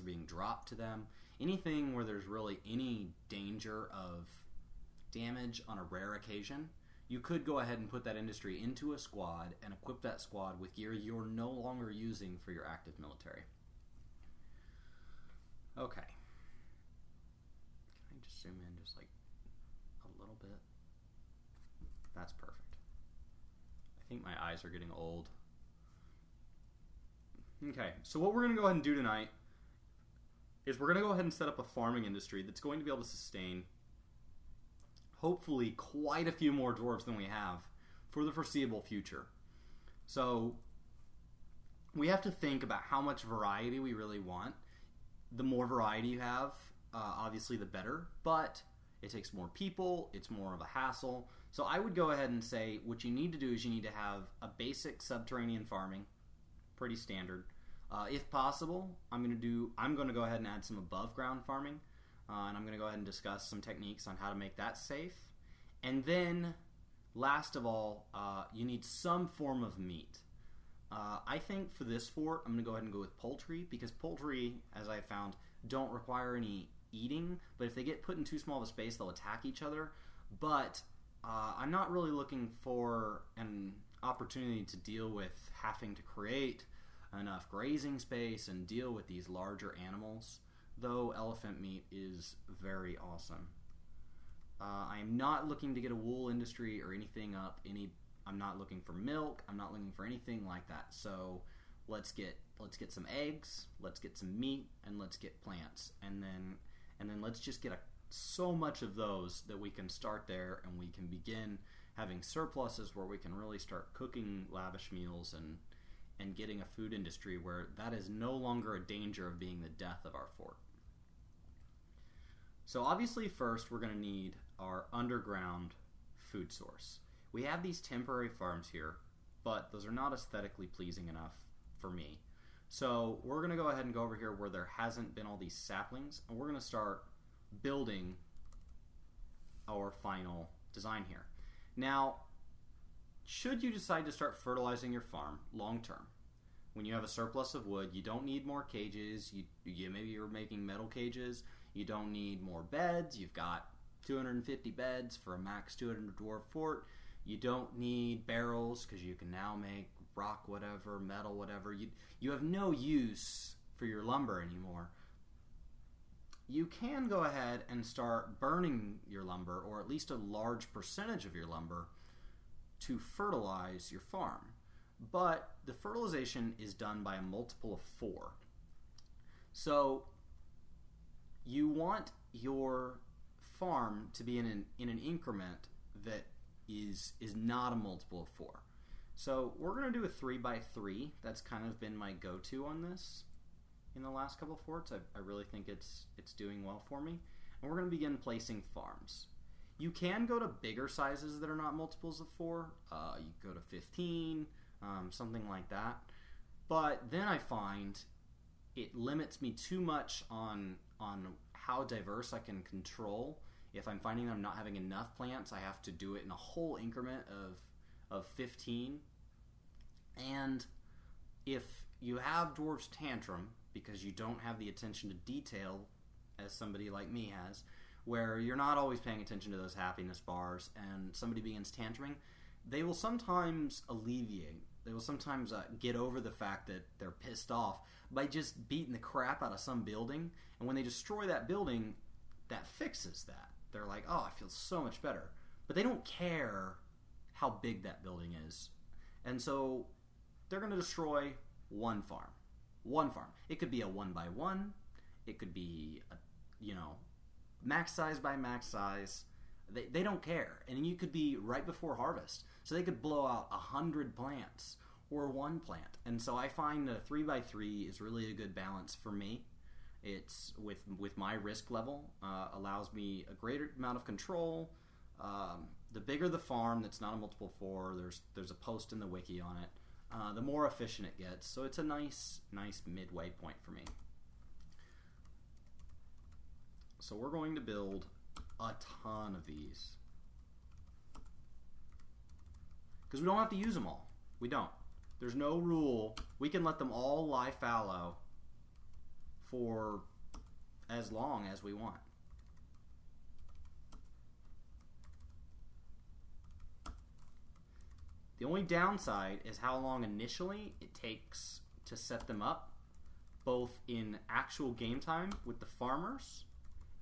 are being dropped to them. Anything where there's really any danger of damage on a rare occasion, you could go ahead and put that industry into a squad and equip that squad with gear you're no longer using for your active military. Okay. Can I just zoom in just like a little bit? That's perfect. I think my eyes are getting old. Okay, so what we're going to go ahead and do tonight is we're going to go ahead and set up a farming industry that's going to be able to sustain hopefully quite a few more dwarves than we have for the foreseeable future. So we have to think about how much variety we really want. The more variety you have, obviously the better, but it takes more people, it's more of a hassle. So I would go ahead and say what you need to do is you need to have a basic subterranean farming, pretty standard. If possible, I'm going to go ahead and add some above ground farming, and I'm going to go ahead and discuss some techniques on how to make that safe. And then, last of all, you need some form of meat. I think for this fort, I'm going to go ahead and go with poultry, because poultry, as I found, don't require any eating, but if they get put in too small of a space, they'll attack each other. But I'm not really looking for an opportunity to deal with having to create enough grazing space and deal with these larger animals, though elephant meat is very awesome. I am not looking to get a wool industry or anything up. I'm not looking for milk. I'm not looking for anything like that. So let's get some eggs, let's get some meat, and let's get plants, and then let's just get so much of those that we can start there and we can begin having surpluses where we can really start cooking lavish meals and getting a food industry where that is no longer a danger of being the death of our fort. So obviously first we're going to need our underground food source. We have these temporary farms here, but those are not aesthetically pleasing enough for me. So we're going to go ahead and go over here where there hasn't been all these saplings, and we're going to start building our final design here. Now, should you decide to start fertilizing your farm long term, when you have a surplus of wood, you don't need more cages. Maybe you're making metal cages. You don't need more beds. You've got 250 beds for a max 200 dwarf fort. You don't need barrels because you can now make rock whatever, metal whatever. You have no use for your lumber anymore. You can go ahead and start burning your lumber, or at least a large percentage of your lumber, to fertilize your farm. But the fertilization is done by a multiple of 4. So you want your farm to be in an increment that is not a multiple of 4. So we're going to do a 3x3. That's kind of been my go-to on this in the last couple of forts. I really think it's doing well for me. And we're going to begin placing farms. You can go to bigger sizes that are not multiples of 4. You go to 15, something like that. But then I find it limits me too much on how diverse I can control. If I'm finding I'm not having enough plants, I have to do it in a whole increment of 15. And if you have Dwarf's Tantrum, because you don't have the attention to detail as somebody like me has, where you're not always paying attention to those happiness bars, and somebody begins tantruming, they will sometimes alleviate. They will sometimes get over the fact that they're pissed off by just beating the crap out of some building, and when they destroy that building, that fixes that. They're like, oh, I feel so much better. But they don't care how big that building is. And so they're going to destroy one farm. One farm. It could be a 1x1. It could be, max size by max size. They don't care. And you could be right before harvest. So they could blow out 100 plants or one plant. And so I find a 3x3 is really a good balance for me. It's with my risk level, allows me a greater amount of control. The bigger the farm that's not a multiple 4, there's a post in the wiki on it, the more efficient it gets. So it's a nice midway point for me. So we're going to build a ton of these, because we don't have to use them all. We don't. There's no rule. We can let them all lie fallow for as long as we want. The only downside is how long initially it takes to set them up, both in actual game time with the farmers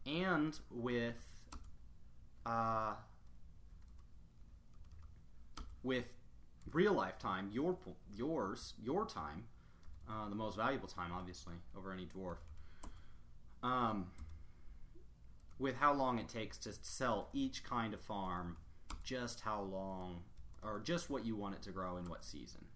and with real life time, your time, the most valuable time, obviously, over any dwarf. With how long it takes to sell each kind of farm, just how long, or just what you want it to grow in what season.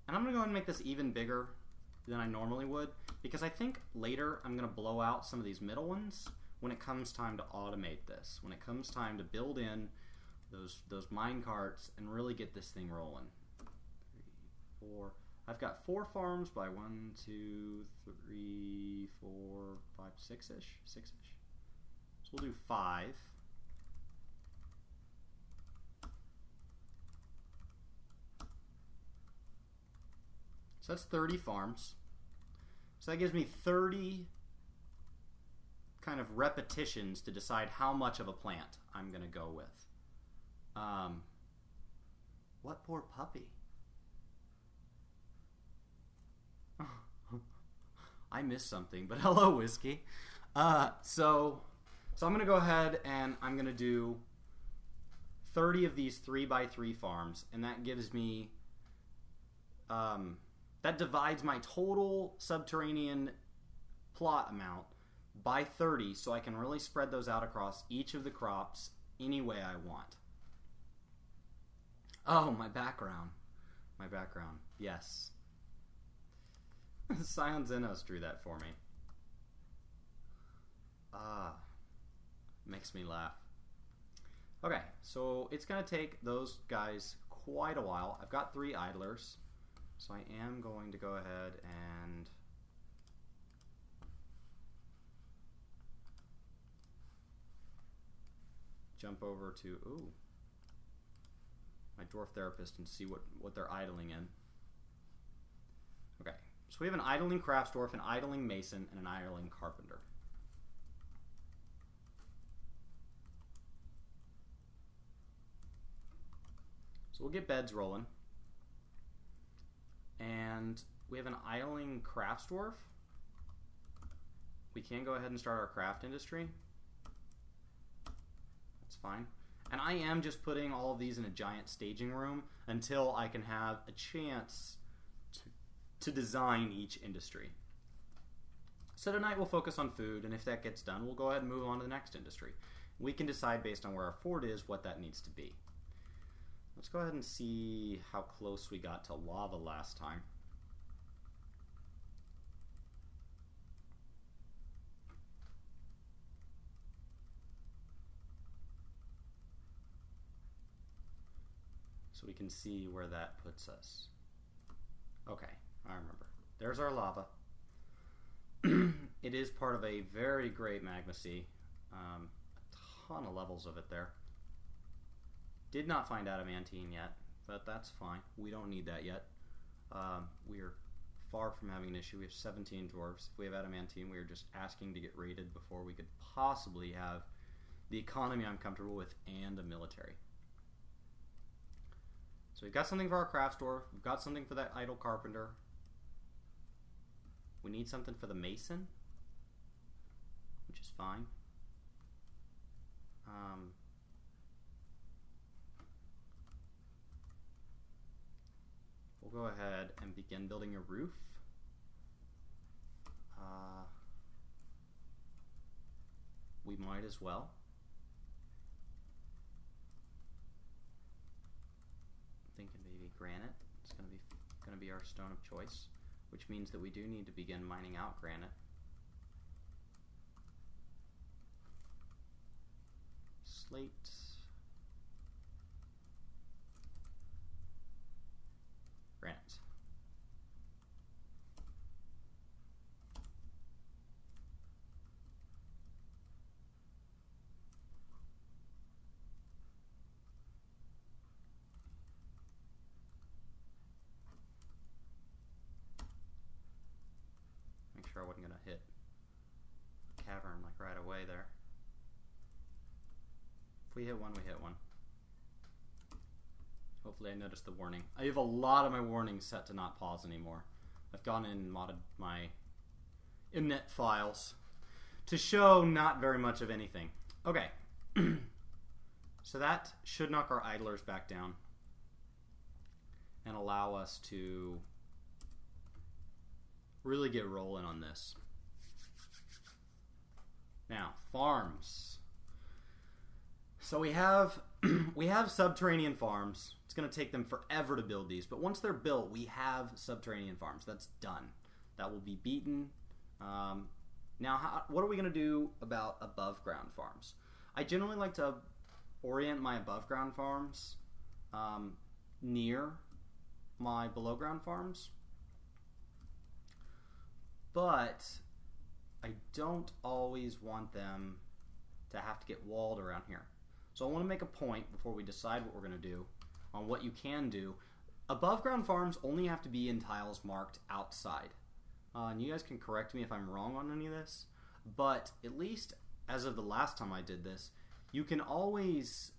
And I'm going to go ahead and make this even bigger than I normally would, because I think later I'm going to blow out some of these middle ones when it comes time to automate this, when it comes time to build in those mine carts and really get this thing rolling. 3, 4. I've got 4 farms by 1, 2, 3, 4, 5, 6-ish. 6-ish. So we'll do 5. So that's 30 farms. So that gives me 30 kind of repetitions to decide how much of a plant I'm going to go with. What poor puppy? I missed something, but hello, Whiskey. So I'm going to go ahead and I'm going to do 30 of these 3x3 farms, and that gives me that divides my total subterranean plot amount by 30, so I can really spread those out across each of the crops any way I want. Oh, my background. My background. Yes. Scion Zenos drew that for me. Makes me laugh. Okay, so it's going to take those guys quite a while. I've got 3 idlers, so I am going to go ahead and jump over to my dwarf therapist and see what they're idling in. Okay, so we have an idling crafts dwarf, an idling mason, and an idling carpenter. So we'll get beds rolling. And we have an idling crafts dwarf. We can go ahead and start our craft industry. That's fine. And I am just putting all of these in a giant staging room until I can have a chance to design each industry. So tonight we'll focus on food, and if that gets done, we'll go ahead and move on to the next industry. We can decide based on where our fort is what that needs to be. Let's go ahead and see how close we got to lava last time. So we can see where that puts us. Okay, I remember. There's our lava. It is part of a very great magma sea. A ton of levels of it there. Did not find adamantine yet, but that's fine. We don't need that yet. We are far from having an issue. We have 17 dwarves. If we have adamantine, we are just asking to get raided before we could possibly have the economy I'm comfortable with and a military. So we've got something for our crafts dwarf. We've got something for that idle carpenter. We need something for the mason, which is fine. We'll go ahead and begin building a roof. We might as well. I'm thinking maybe granite. It's going to be our stone of choice, which means that we do need to begin mining out granite. Slate. Granite. sure I wasn't going to hit a cavern like right away there. If we hit one, we hit one. Hopefully I noticed the warning. I have a lot of my warnings set to not pause anymore. I've gone in and modded my Mnet files to show not very much of anything. Okay. So that should knock our idlers back down and allow us to really get rolling on this. Now, farms. So we have subterranean farms. It's going to take them forever to build these, but once they're built, we have subterranean farms. That's done. That will be beaten. Now, what are we going to do about above ground farms? I generally like to orient my above ground farms near my below ground farms, but I don't always want them to have to get walled around here. So I want to make a point before we decide what we're going to do on what you can do. Above ground farms only have to be in tiles marked outside. And you guys can correct me if I'm wrong on any of this, but at least as of the last time I did this, you can always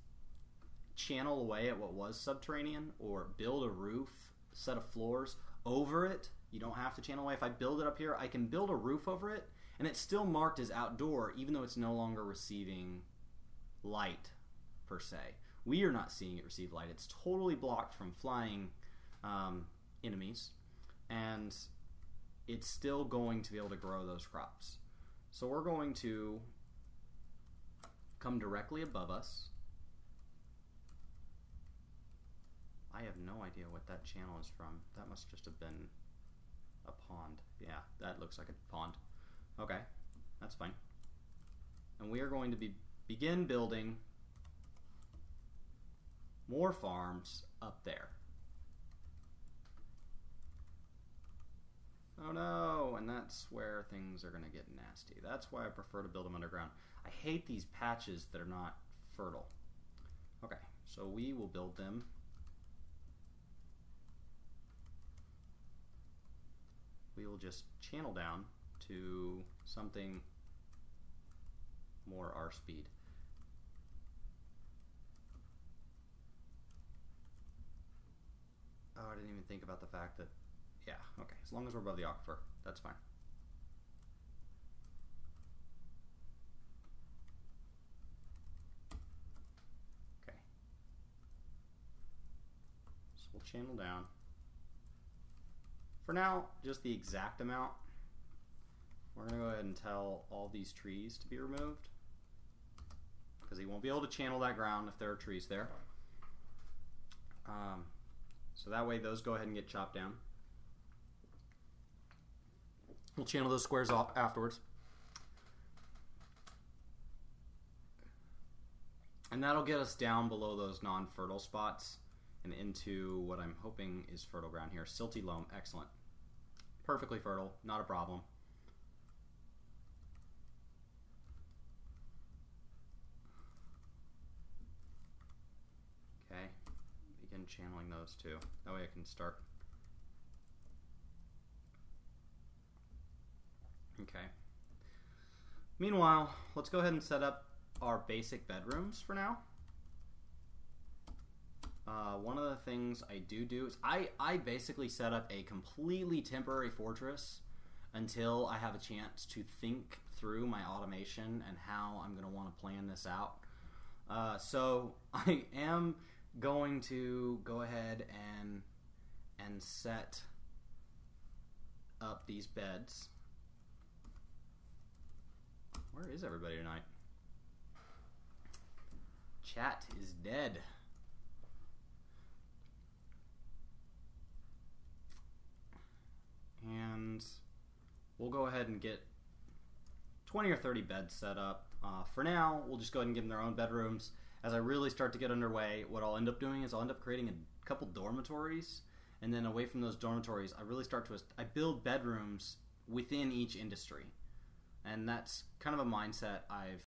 channel away at what was subterranean or build a roof, set of floors over it. You don't have to channel away. If I build it up here, I can build a roof over it, and it's still marked as outdoor, even though it's no longer receiving light, per se. We are not seeing it receive light. It's totally blocked from flying enemies, and it's still going to be able to grow those crops. So we're going to come directly above us. I have no idea what that channel is from. That must just have been a pond. Yeah, that looks like a pond. Okay, that's fine. And we are going to begin building more farms up there. Oh no, and that's where things are going to get nasty. That's why I prefer to build them underground. I hate these patches that are not fertile. Okay, so we will build them. We will just channel down to something more our speed. Oh, I didn't even think about the fact that, yeah, okay, as long as we're above the aquifer, that's fine. Okay. So we'll channel down. For now, just the exact amount. We're going to go ahead and tell all these trees to be removed, because he won't be able to channel that ground if there are trees there. So that way those go ahead and get chopped down. We'll channel those squares off afterwards. And that'll get us down below those non-fertile spots and into what I'm hoping is fertile ground here. Silty loam, excellent. Perfectly fertile, not a problem. Okay, begin channeling those too. That way I can start. Okay. Meanwhile, let's go ahead and set up our basic bedrooms for now. One of the things I do is I basically set up a completely temporary fortress until I have a chance to think through my automation and how I'm going to want to plan this out. So I am going to go ahead and set up these beds. Where is everybody tonight? Chat is dead. And we'll go ahead and get 20 or 30 beds set up. For now, we'll just go ahead and give them their own bedrooms. As I really start to get underway, what I'll end up doing is I'll end up creating a couple dormitories, and then away from those dormitories, I really start to I build bedrooms within each industry. And that's kind of a mindset I've